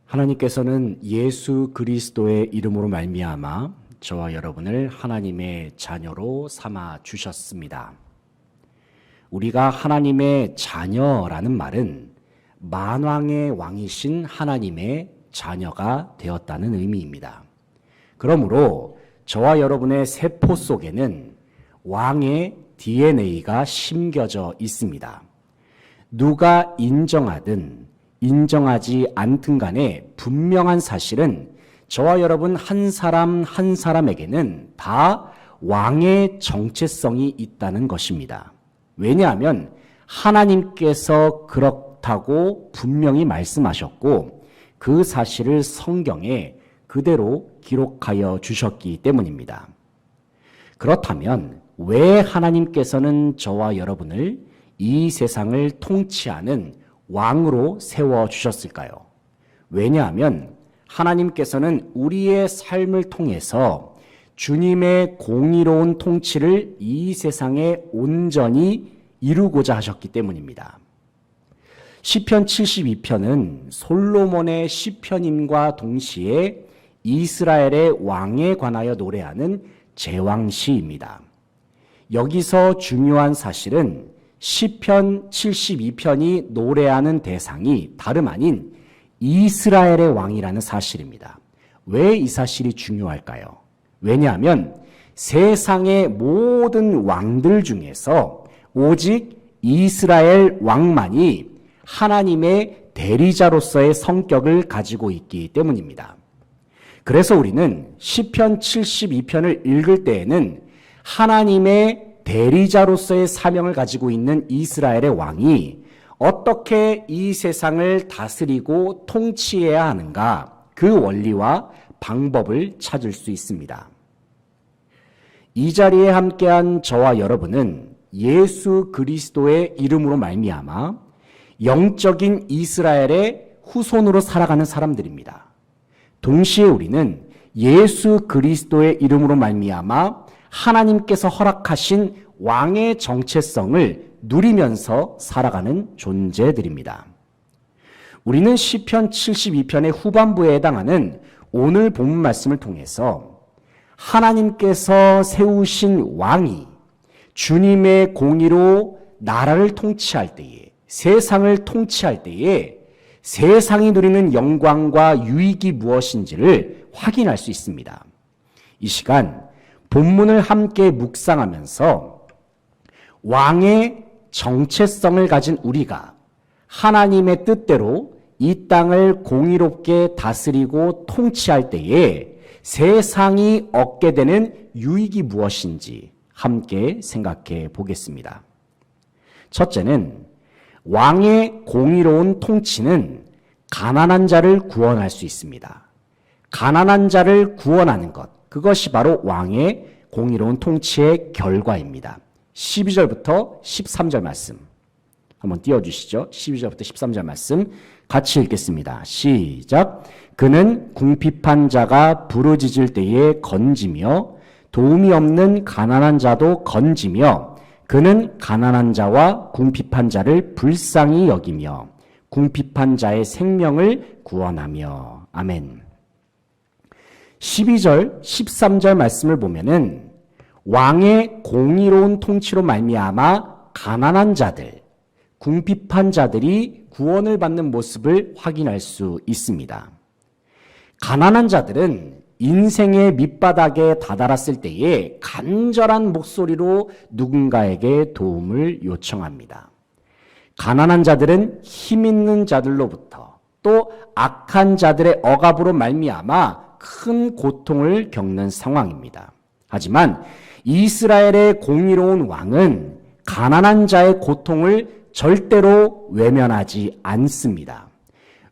하나님께서는 예수 그리스도의 이름으로 말미암아 저와 여러분을 하나님의 자녀로 삼아 주셨습니다. 우리가 하나님의 자녀라는 말은 만왕의 왕이신 하나님의 자녀가 되었다는 의미입니다. 그러므로 저와 여러분의 세포 속에는 왕의 DNA가 심겨져 있습니다. 누가 인정하든 인정하지 않든 간에 분명한 사실은 저와 여러분 한 사람 한 사람에게는 다 왕의 정체성이 있다는 것입니다. 왜냐하면 하나님께서 그렇다고 분명히 말씀하셨고 그 사실을 성경에 그대로 기록하여 주셨기 때문입니다. 그렇다면 왜 하나님께서는 저와 여러분을 이 세상을 통치하는 왕으로 세워주셨을까요? 왜냐하면 하나님께서는 우리의 삶을 통해서 주님의 공의로운 통치를 이 세상에 온전히 이루고자 하셨기 때문입니다. 시편 72편은 솔로몬의 시편임과 동시에 이스라엘의 왕에 관하여 노래하는 제왕시입니다. 여기서 중요한 사실은 시편 72편이 노래하는 대상이 다름 아닌 이스라엘의 왕이라는 사실입니다. 왜 이 사실이 중요할까요? 왜냐하면 세상의 모든 왕들 중에서 오직 이스라엘 왕만이 하나님의 대리자로서의 성격을 가지고 있기 때문입니다. 그래서 우리는 시편 72편을 읽을 때에는 하나님의 대리자로서의 사명을 가지고 있는 이스라엘의 왕이 어떻게 이 세상을 다스리고 통치해야 하는가, 그 원리와 방법을 찾을 수 있습니다. 이 자리에 함께한 저와 여러분은 예수 그리스도의 이름으로 말미암아 영적인 이스라엘의 후손으로 살아가는 사람들입니다. 동시에 우리는 예수 그리스도의 이름으로 말미암아 하나님께서 허락하신 왕의 정체성을 누리면서 살아가는 존재들입니다. 우리는 시편 72편의 후반부에 해당하는 오늘 본문 말씀을 통해서 하나님께서 세우신 왕이 주님의 공의로 나라를 통치할 때에, 세상을 통치할 때에 세상이 누리는 영광과 유익이 무엇인지를 확인할 수 있습니다. 이 시간 본문을 함께 묵상하면서 왕의 정체성을 가진 우리가 하나님의 뜻대로 이 땅을 공의롭게 다스리고 통치할 때에 세상이 얻게 되는 유익이 무엇인지 함께 생각해 보겠습니다. 첫째는 왕의 공의로운 통치는 가난한 자를 구원할 수 있습니다. 가난한 자를 구원하는 것, 그것이 바로 왕의 공의로운 통치의 결과입니다. 12절부터 13절 말씀 한번 띄워주시죠. 12절부터 13절 말씀 같이 읽겠습니다. 시작. 그는 궁핍한 자가 부르짖을 때에 건지며 도움이 없는 가난한 자도 건지며 그는 가난한 자와 궁핍한 자를 불쌍히 여기며 궁핍한 자의 생명을 구원하며. 아멘. 12절, 13절 말씀을 보면은 왕의 공의로운 통치로 말미암아 가난한 자들, 궁핍한 자들이 구원을 받는 모습을 확인할 수 있습니다. 가난한 자들은 인생의 밑바닥에 다다랐을 때에 간절한 목소리로 누군가에게 도움을 요청합니다. 가난한 자들은 힘 있는 자들로부터 또 악한 자들의 억압으로 말미암아 큰 고통을 겪는 상황입니다. 하지만 이스라엘의 공의로운 왕은 가난한 자의 고통을 절대로 외면하지 않습니다.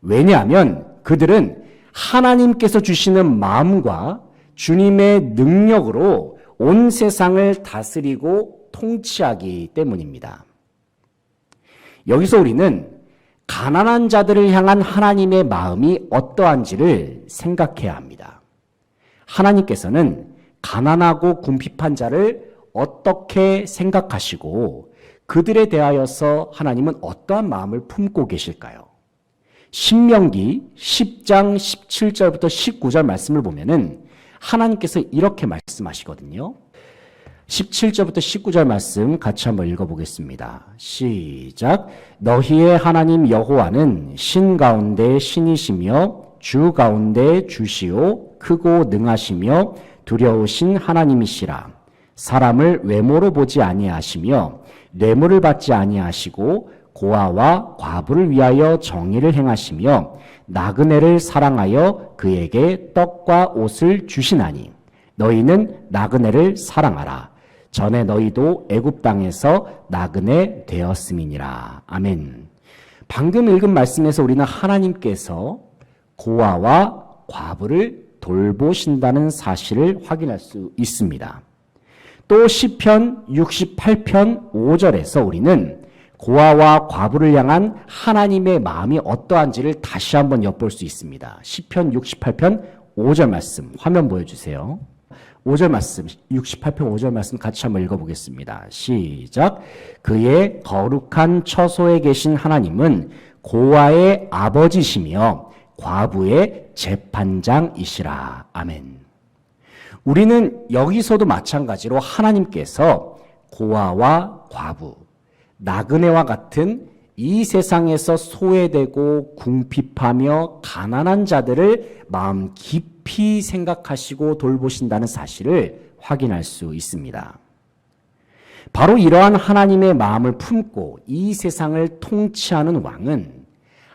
왜냐하면 그들은 하나님께서 주시는 마음과 주님의 능력으로 온 세상을 다스리고 통치하기 때문입니다. 여기서 우리는 가난한 자들을 향한 하나님의 마음이 어떠한지를 생각해야 합니다. 하나님께서는 가난하고 궁핍한 자를 어떻게 생각하시고 그들에 대하여서 하나님은 어떠한 마음을 품고 계실까요? 신명기 10장 17절부터 19절 말씀을 보면은 하나님께서 이렇게 말씀하시거든요. 17절부터 19절 말씀 같이 한번 읽어보겠습니다. 시작. 너희의 하나님 여호와는 신 가운데 신이시며 주 가운데 주시오 크고 능하시며 두려우신 하나님이시라. 사람을 외모로 보지 아니하시며 뇌물을 받지 아니하시고 고아와 과부를 위하여 정의를 행하시며 나그네를 사랑하여 그에게 떡과 옷을 주시나니 너희는 나그네를 사랑하라. 전에 너희도 애굽 땅에서 나그네 되었음이니라. 아멘. 방금 읽은 말씀에서 우리는 하나님께서 고아와 과부를 돌보신다는 사실을 확인할 수 있습니다. 또 시편 68편 5절에서 우리는 고아와 과부를 향한 하나님의 마음이 어떠한지를 다시 한번 엿볼 수 있습니다. 시편 68편 5절 말씀 화면 보여주세요. 5절 말씀, 68편 5절 말씀 같이 한번 읽어보겠습니다. 시작. 그의 거룩한 처소에 계신 하나님은 고아의 아버지시며 과부의 재판장이시라. 아멘. 우리는 여기서도 마찬가지로 하나님께서 고아와 과부, 나그네와 같은 이 세상에서 소외되고 궁핍하며 가난한 자들을 마음 깊이 생각하시고 돌보신다는 사실을 확인할 수 있습니다. 바로 이러한 하나님의 마음을 품고 이 세상을 통치하는 왕은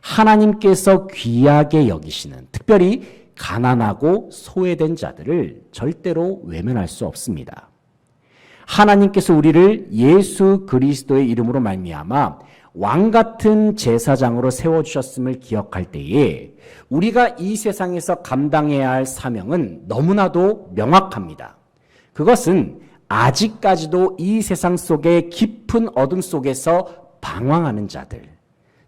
하나님께서 귀하게 여기시는, 특별히 가난하고 소외된 자들을 절대로 외면할 수 없습니다. 하나님께서 우리를 예수 그리스도의 이름으로 말미암아 왕 같은 제사장으로 세워주셨음을 기억할 때에 우리가 이 세상에서 감당해야 할 사명은 너무나도 명확합니다. 그것은 아직까지도 이 세상 속의 깊은 어둠 속에서 방황하는 자들,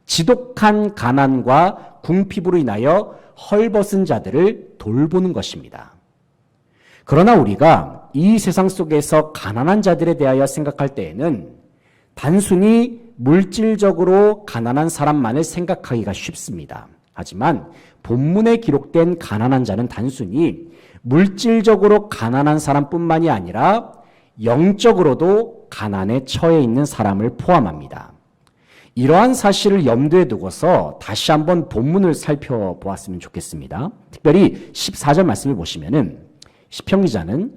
지독한 가난과 궁핍으로 인하여 헐벗은 자들을 돌보는 것입니다. 그러나 우리가 이 세상 속에서 가난한 자들에 대하여 생각할 때에는 단순히 물질적으로 가난한 사람만을 생각하기가 쉽습니다. 하지만 본문에 기록된 가난한 자는 단순히 물질적으로 가난한 사람뿐만이 아니라 영적으로도 가난에 처해 있는 사람을 포함합니다. 이러한 사실을 염두에 두고서 다시 한번 본문을 살펴보았으면 좋겠습니다. 특별히 14절 말씀을 보시면은 시편 기자는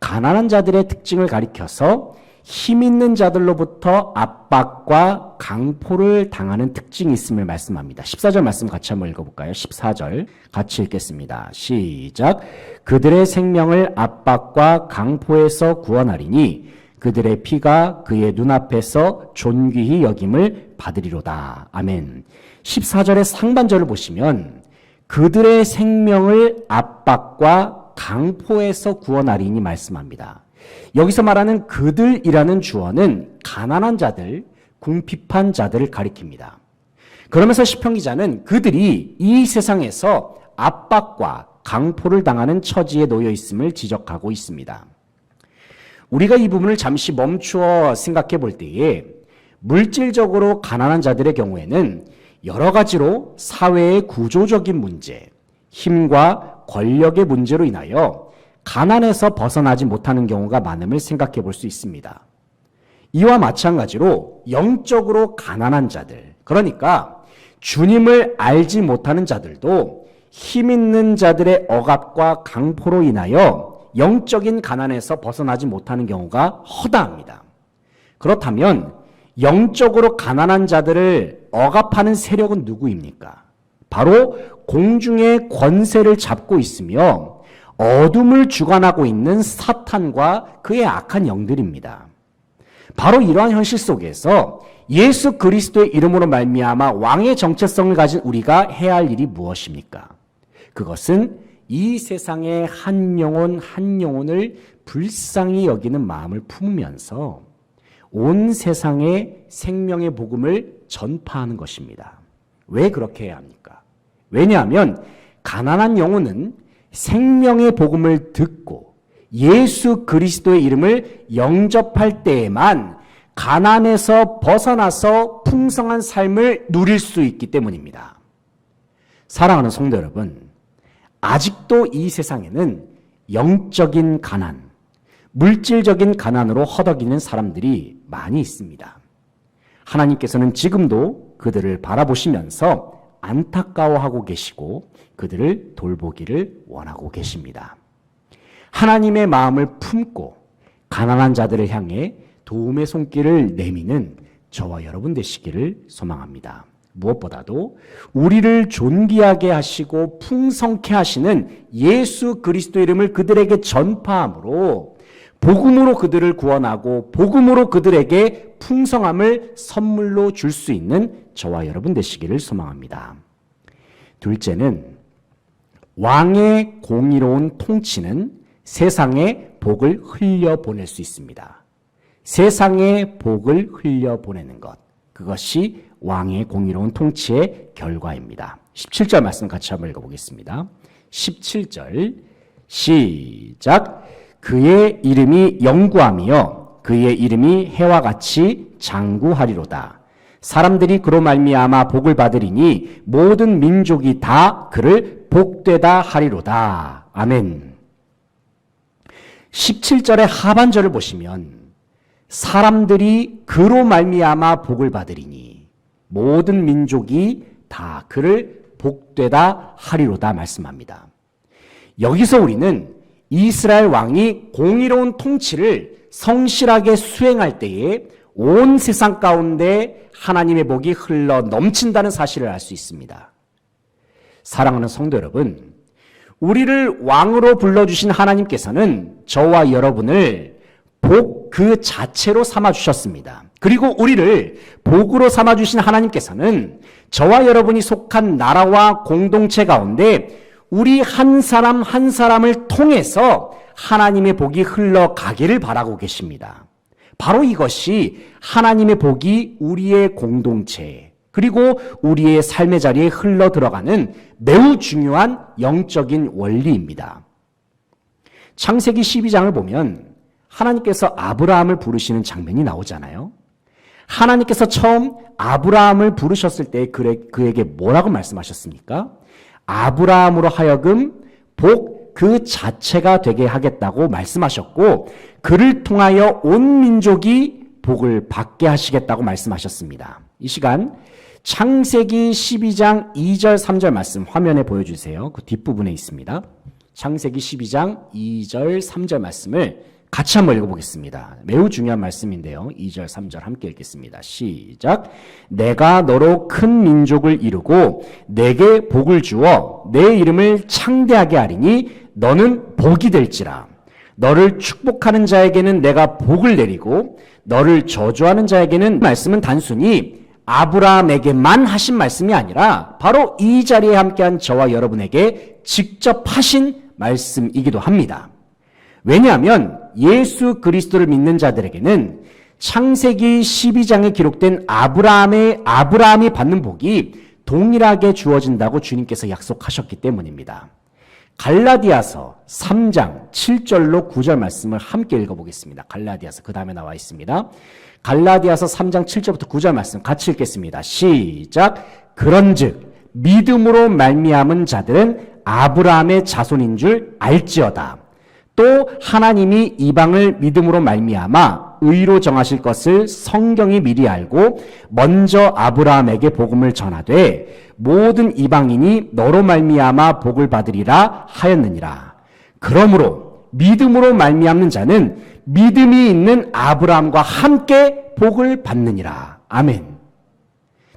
가난한 자들의 특징을 가리켜서 힘 있는 자들로부터 압박과 강포를 당하는 특징이 있음을 말씀합니다. 14절 말씀 같이 한번 읽어볼까요? 14절 같이 읽겠습니다. 시작. 그들의 생명을 압박과 강포에서 구원하리니 그들의 피가 그의 눈앞에서 존귀히 여김을 받으리로다. 아멘. 14절의 상반절을 보시면 그들의 생명을 압박과 강포에서 구원하리니 말씀합니다. 여기서 말하는 그들이라는 주어는 가난한 자들, 궁핍한 자들을 가리킵니다. 그러면서 시편 기자는 그들이 이 세상에서 압박과 강포를 당하는 처지에 놓여 있음을 지적하고 있습니다. 우리가 이 부분을 잠시 멈추어 생각해 볼 때에 물질적으로 가난한 자들의 경우에는 여러 가지로 사회의 구조적인 문제, 힘과 권력의 문제로 인하여 가난에서 벗어나지 못하는 경우가 많음을 생각해 볼 수 있습니다. 이와 마찬가지로 영적으로 가난한 자들, 그러니까 주님을 알지 못하는 자들도 힘 있는 자들의 억압과 강포로 인하여 영적인 가난에서 벗어나지 못하는 경우가 허다합니다. 그렇다면 영적으로 가난한 자들을 억압하는 세력은 누구입니까? 바로 공중의 권세를 잡고 있으며 어둠을 주관하고 있는 사탄과 그의 악한 영들입니다. 바로 이러한 현실 속에서 예수 그리스도의 이름으로 말미암아 왕의 정체성을 가진 우리가 해야 할 일이 무엇입니까? 그것은 이 세상의 한 영혼 한 영혼을 불쌍히 여기는 마음을 품으면서 온 세상에 생명의 복음을 전파하는 것입니다. 왜 그렇게 해야 합니까? 왜냐하면 가난한 영혼은 생명의 복음을 듣고 예수 그리스도의 이름을 영접할 때에만 가난에서 벗어나서 풍성한 삶을 누릴 수 있기 때문입니다. 사랑하는 성도 여러분, 아직도 이 세상에는 영적인 가난, 물질적인 가난으로 허덕이는 사람들이 많이 있습니다. 하나님께서는 지금도 그들을 바라보시면서 안타까워하고 계시고 그들을 돌보기를 원하고 계십니다. 하나님의 마음을 품고 가난한 자들을 향해 도움의 손길을 내미는 저와 여러분 되시기를 소망합니다. 무엇보다도 우리를 존귀하게 하시고 풍성케 하시는 예수 그리스도 이름을 그들에게 전파함으로 복음으로 그들을 구원하고 복음으로 그들에게 풍성함을 선물로 줄 수 있는 저와 여러분 되시기를 소망합니다. 둘째는 왕의 공의로운 통치는 세상에 복을 흘려보낼 수 있습니다. 세상에 복을 흘려보내는 것, 그것이 왕의 공의로운 통치의 결과입니다. 17절 말씀 같이 한번 읽어보겠습니다. 17절 시작. 그의 이름이 영구하며 그의 이름이 해와 같이 장구하리로다. 사람들이 그로 말미암아 복을 받으리니 모든 민족이 다 그를 복되다 하리로다. 아멘. 17절의 하반절을 보시면 사람들이 그로 말미암아 복을 받으리니 모든 민족이 다 그를 복되다 하리로다 말씀합니다. 여기서 우리는 이스라엘 왕이 공의로운 통치를 성실하게 수행할 때에 온 세상 가운데 하나님의 복이 흘러 넘친다는 사실을 알 수 있습니다. 사랑하는 성도 여러분, 우리를 왕으로 불러주신 하나님께서는 저와 여러분을 복 그 자체로 삼아주셨습니다. 그리고 우리를 복으로 삼아주신 하나님께서는 저와 여러분이 속한 나라와 공동체 가운데 우리 한 사람 한 사람을 통해서 하나님의 복이 흘러가기를 바라고 계십니다. 바로 이것이 하나님의 복이 우리의 공동체 그리고 우리의 삶의 자리에 흘러 들어가는 매우 중요한 영적인 원리입니다. 창세기 12장을 보면 하나님께서 아브라함을 부르시는 장면이 나오잖아요. 하나님께서 처음 아브라함을 부르셨을 때 그에게 뭐라고 말씀하셨습니까? 아브라함으로 하여금 복 그 자체가 되게 하겠다고 말씀하셨고 그를 통하여 온 민족이 복을 받게 하시겠다고 말씀하셨습니다. 이 시간 창세기 12장 2절 3절 말씀 화면에 보여주세요. 그 뒷부분에 있습니다. 창세기 12장 2절 3절 말씀을 같이 한번 읽어보겠습니다. 매우 중요한 말씀인데요. 2절 3절 함께 읽겠습니다. 시작. 내가 너로 큰 민족을 이루고 내게 복을 주어 내 이름을 창대하게 하리니 너는 복이 될지라. 너를 축복하는 자에게는 내가 복을 내리고 너를 저주하는 자에게는, 말씀은 단순히 아브라함에게만 하신 말씀이 아니라 바로 이 자리에 함께한 저와 여러분에게 직접 하신 말씀이기도 합니다. 왜냐하면 예수 그리스도를 믿는 자들에게는 창세기 12장에 기록된 아브라함이 받는 복이 동일하게 주어진다고 주님께서 약속하셨기 때문입니다. 갈라디아서 3장 7절로 9절 말씀을 함께 읽어보겠습니다. 갈라디아서 그 다음에 나와 있습니다. 갈라디아서 3장 7절부터 9절 말씀 같이 읽겠습니다. 시작. 그런즉 믿음으로 말미암은 자들은 아브라함의 자손인 줄 알지어다. 또 하나님이 이방을 믿음으로 말미암아 의로 정하실 것을 성경이 미리 알고 먼저 아브라함에게 복음을 전하되 모든 이방인이 너로 말미암아 복을 받으리라 하였느니라. 그러므로 믿음으로 말미암는 자는 믿음이 있는 아브라함과 함께 복을 받느니라. 아멘.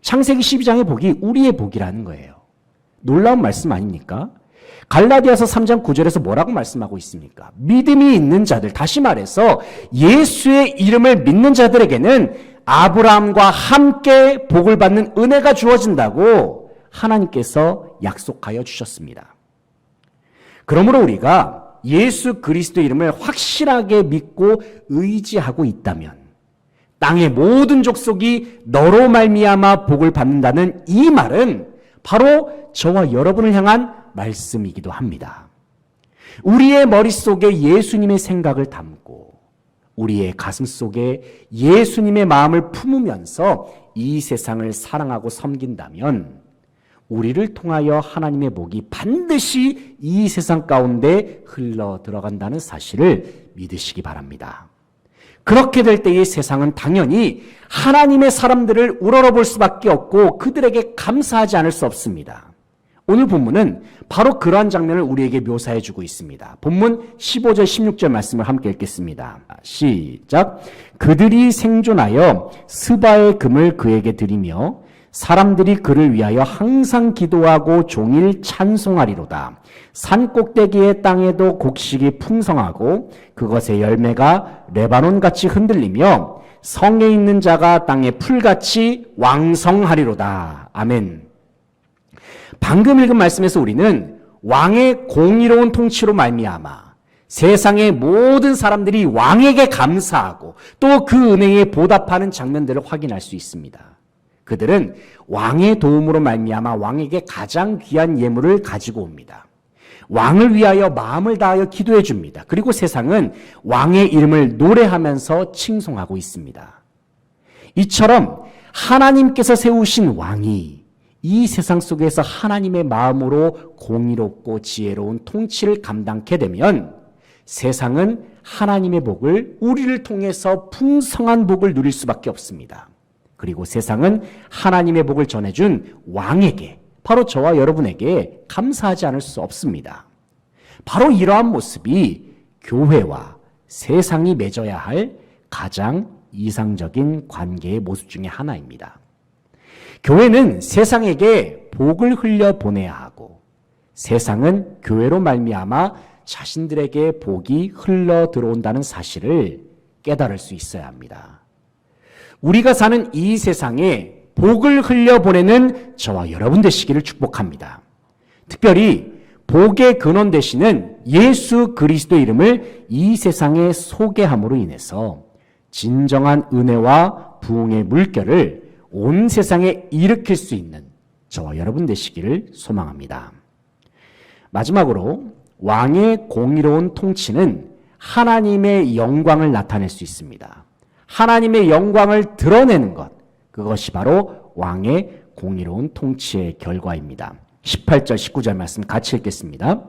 창세기 12장의 복이 우리의 복이라는 거예요. 놀라운 말씀 아닙니까? 갈라디아서 3장 9절에서 뭐라고 말씀하고 있습니까? 믿음이 있는 자들, 다시 말해서 예수의 이름을 믿는 자들에게는 아브라함과 함께 복을 받는 은혜가 주어진다고 하나님께서 약속하여 주셨습니다. 그러므로 우리가 예수 그리스도 이름을 확실하게 믿고 의지하고 있다면 땅의 모든 족속이 너로 말미암아 복을 받는다는 이 말은 바로 저와 여러분을 향한 말씀이기도 합니다. 우리의 머릿속에 예수님의 생각을 담고 우리의 가슴 속에 예수님의 마음을 품으면서 이 세상을 사랑하고 섬긴다면 우리를 통하여 하나님의 복이 반드시 이 세상 가운데 흘러 들어간다는 사실을 믿으시기 바랍니다. 그렇게 될 때의 세상은 당연히 하나님의 사람들을 우러러볼 수밖에 없고 그들에게 감사하지 않을 수 없습니다. 오늘 본문은 바로 그러한 장면을 우리에게 묘사해 주고 있습니다. 본문 15절 16절 말씀을 함께 읽겠습니다. 시작. 그들이 생존하여 스바의 금을 그에게 드리며 사람들이 그를 위하여 항상 기도하고 종일 찬송하리로다. 산 꼭대기의 땅에도 곡식이 풍성하고 그것의 열매가 레바논같이 흔들리며 성에 있는 자가 땅의 풀같이 왕성하리로다. 아멘. 방금 읽은 말씀에서 우리는 왕의 공의로운 통치로 말미암아 세상의 모든 사람들이 왕에게 감사하고 또 그 은혜에 보답하는 장면들을 확인할 수 있습니다. 그들은 왕의 도움으로 말미암아 왕에게 가장 귀한 예물을 가지고 옵니다. 왕을 위하여 마음을 다하여 기도해 줍니다. 그리고 세상은 왕의 이름을 노래하면서 칭송하고 있습니다. 이처럼 하나님께서 세우신 왕이 이 세상 속에서 하나님의 마음으로 공의롭고 지혜로운 통치를 감당케 되면 세상은 하나님의 복을 우리를 통해서 풍성한 복을 누릴 수밖에 없습니다. 그리고 세상은 하나님의 복을 전해준 왕에게, 바로 저와 여러분에게 감사하지 않을 수 없습니다. 바로 이러한 모습이 교회와 세상이 맺어야 할 가장 이상적인 관계의 모습 중에 하나입니다. 교회는 세상에게 복을 흘려 보내야 하고 세상은 교회로 말미암아 자신들에게 복이 흘러 들어온다는 사실을 깨달을 수 있어야 합니다. 우리가 사는 이 세상에 복을 흘려보내는 저와 여러분 되시기를 축복합니다. 특별히 복의 근원 되시는 예수 그리스도 이름을 이 세상에 소개함으로 인해서 진정한 은혜와 부흥의 물결을 온 세상에 일으킬 수 있는 저와 여러분 되시기를 소망합니다. 마지막으로 왕의 공의로운 통치는 하나님의 영광을 나타낼 수 있습니다. 하나님의 영광을 드러내는 것, 그것이 바로 왕의 공의로운 통치의 결과입니다. 18절 19절 말씀 같이 읽겠습니다.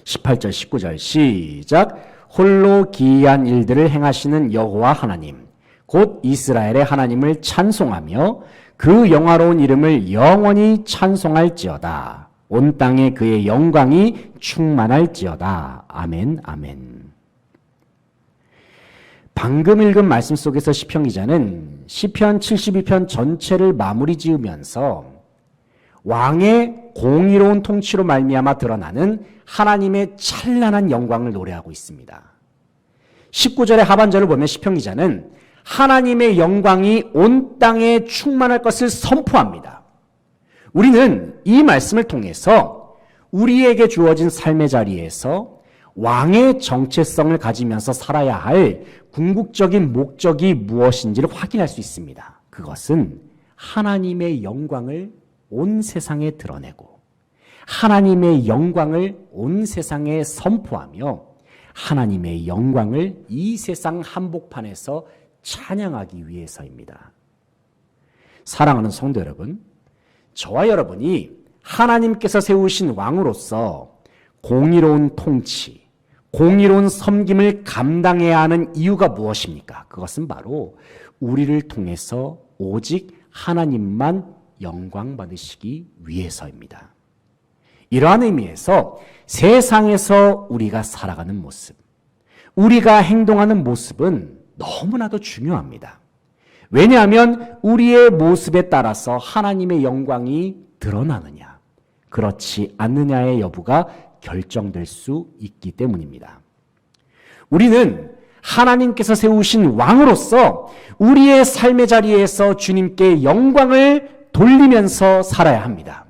18절 19절 시작. 홀로 기이한 일들을 행하시는 여호와 하나님 곧 이스라엘의 하나님을 찬송하며 그 영화로운 이름을 영원히 찬송할지어다. 온 땅에 그의 영광이 충만할지어다. 아멘 아멘. 방금 읽은 말씀 속에서 시편 기자는 시편 72편 전체를 마무리 지으면서 왕의 공의로운 통치로 말미암아 드러나는 하나님의 찬란한 영광을 노래하고 있습니다. 19절의 하반절을 보면 시편 기자는 하나님의 영광이 온 땅에 충만할 것을 선포합니다. 우리는 이 말씀을 통해서 우리에게 주어진 삶의 자리에서 왕의 정체성을 가지면서 살아야 할 궁극적인 목적이 무엇인지를 확인할 수 있습니다. 그것은 하나님의 영광을 온 세상에 드러내고 하나님의 영광을 온 세상에 선포하며 하나님의 영광을 이 세상 한복판에서 찬양하기 위해서입니다. 사랑하는 성도 여러분, 저와 여러분이 하나님께서 세우신 왕으로서 공의로운 통치, 공의로운 섬김을 감당해야 하는 이유가 무엇입니까? 그것은 바로 우리를 통해서 오직 하나님만 영광 받으시기 위해서입니다. 이러한 의미에서 세상에서 우리가 살아가는 모습, 우리가 행동하는 모습은 너무나도 중요합니다. 왜냐하면 우리의 모습에 따라서 하나님의 영광이 드러나느냐, 그렇지 않느냐의 여부가 결정될 수 있기 때문입니다. 우리는 하나님께서 세우신 왕으로서 우리의 삶의 자리에서 주님께 영광을 돌리면서 살아야 합니다.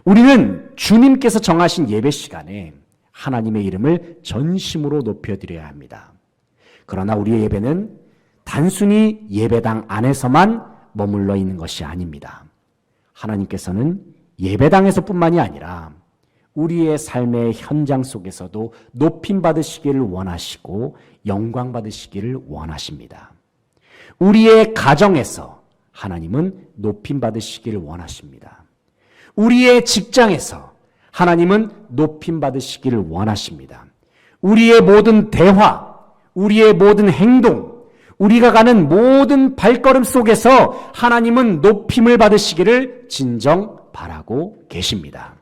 우리는 주님께서 정하신 예배 시간에 하나님의 이름을 전심으로 높여드려야 합니다. 그러나 우리의 예배는 단순히 예배당 안에서만 머물러 있는 것이 아닙니다. 하나님께서는 예배당에서뿐만이 아니라 우리의 삶의 현장 속에서도 높임 받으시기를 원하시고 영광 받으시기를 원하십니다. 우리의 가정에서 하나님은 높임 받으시기를 원하십니다. 우리의 직장에서 하나님은 높임 받으시기를 원하십니다. 우리의 모든 대화, 우리의 모든 행동, 우리가 가는 모든 발걸음 속에서 하나님은 높임을 받으시기를 진정 바라고 계십니다.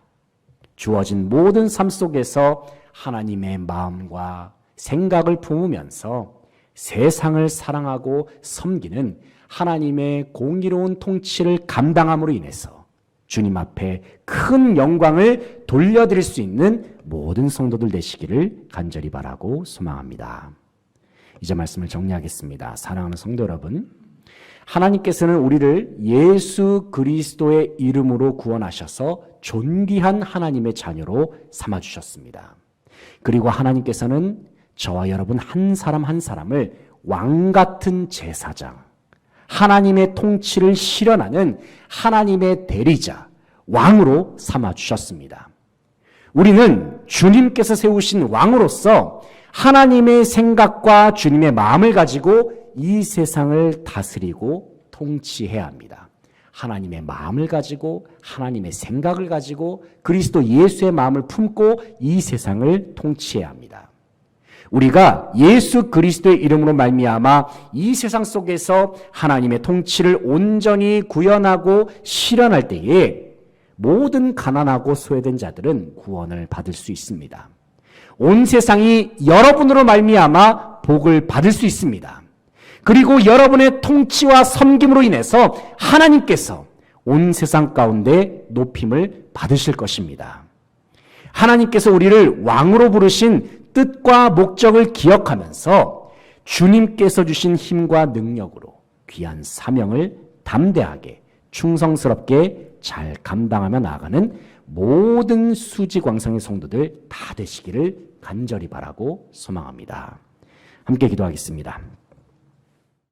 주어진 모든 삶 속에서 하나님의 마음과 생각을 품으면서 세상을 사랑하고 섬기는 하나님의 공의로운 통치를 감당함으로 인해서 주님 앞에 큰 영광을 돌려드릴 수 있는 모든 성도들 되시기를 간절히 바라고 소망합니다. 이제 말씀을 정리하겠습니다. 사랑하는 성도 여러분, 하나님께서는 우리를 예수 그리스도의 이름으로 구원하셔서 존귀한 하나님의 자녀로 삼아주셨습니다. 그리고 하나님께서는 저와 여러분 한 사람 한 사람을 왕같은 제사장, 하나님의 통치를 실현하는 하나님의 대리자, 왕으로 삼아주셨습니다. 우리는 주님께서 세우신 왕으로서 하나님의 생각과 주님의 마음을 가지고 이 세상을 다스리고 통치해야 합니다. 하나님의 마음을 가지고 하나님의 생각을 가지고 그리스도 예수의 마음을 품고 이 세상을 통치해야 합니다. 우리가 예수 그리스도의 이름으로 말미암아 이 세상 속에서 하나님의 통치를 온전히 구현하고 실현할 때에 모든 가난하고 소외된 자들은 구원을 받을 수 있습니다. 온 세상이 여러분으로 말미암아 복을 받을 수 있습니다. 그리고 여러분의 통치와 섬김으로 인해서 하나님께서 온 세상 가운데 높임을 받으실 것입니다. 하나님께서 우리를 왕으로 부르신 뜻과 목적을 기억하면서 주님께서 주신 힘과 능력으로 귀한 사명을 담대하게 충성스럽게 잘 감당하며 나아가는 모든 수지광성의 성도들 다 되시기를 간절히 바라고 소망합니다. 함께 기도하겠습니다.